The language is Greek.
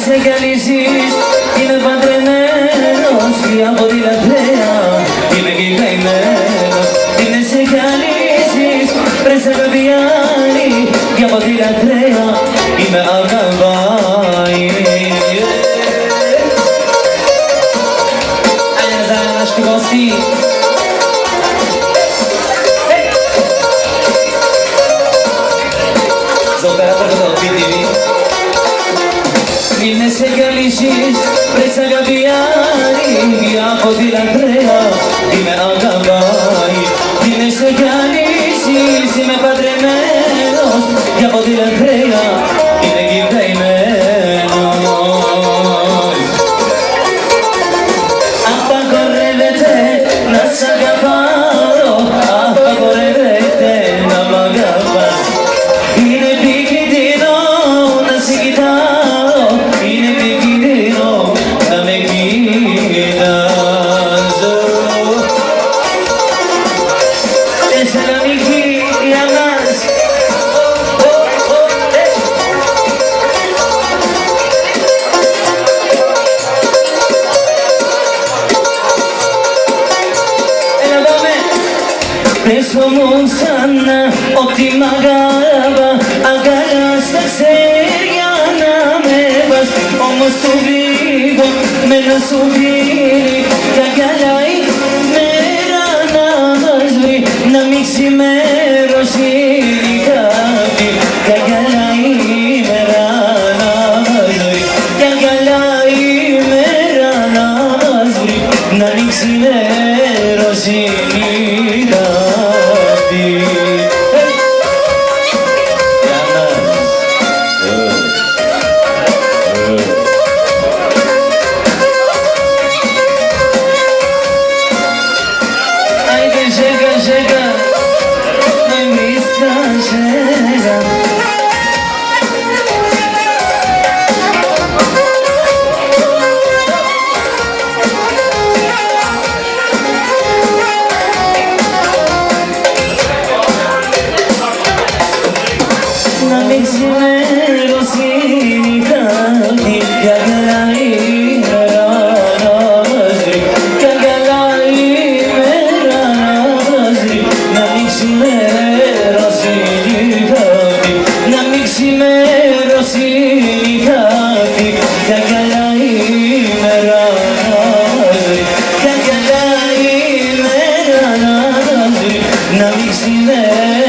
σε καλύσεις, είμαι παντρεμένος και από τη λατρεία είμαι και καημένος. Είναι σε καλύσεις, πρες αγάπη άλλη και από τη λατρεία είμαι αγαβάει. Ένα ζάλα στη κοστή. Είναι σε καλύσεις, πρες αγάπη άλλη από τη λατρεία είμαι αγαβάει. Είναι σε καλύσεις, είμαι παντρεμένος και από τη λατρεία είμαι καημένος. Απαγορεύεται να σ' αγαπάω, απαγορεύεται να μ' αγαπάς. Είναι επικίνδυνο να σε κοιτάω, είναι επικίνδυνο να με κοιτάζω. Θεσσαλονίκη για μας. Έλα πάμε. Πες το μου ξανά ότι μ' αγάπα, αγκαλιά στα ξέρια να με πας. Όμως το βίβο με να σου δίνει κι αγκαλιά η μέρα να μας βρει. Να μην ξημερώσει η κάτι κι αγκαλιά η μέρα να μας βρει. Κι αγκαλιά η μέρα να μας βρει. Να μην ξημερώσει η κάτι. Chega, não me estrangeira. Να μην ξημερώσει η κάτι κι αγκαλιά η μέρα να μας βρει. Κι αγκαλιά η μέρα να μας βρει. Να μην ξημερώσει η κάτι, να μην ξημερώσει η κάτι κι αγκαλιά η μέρα να μας βρει. Κι αγκαλιά η μέρα να μας βρει. Να μην ξημερώσει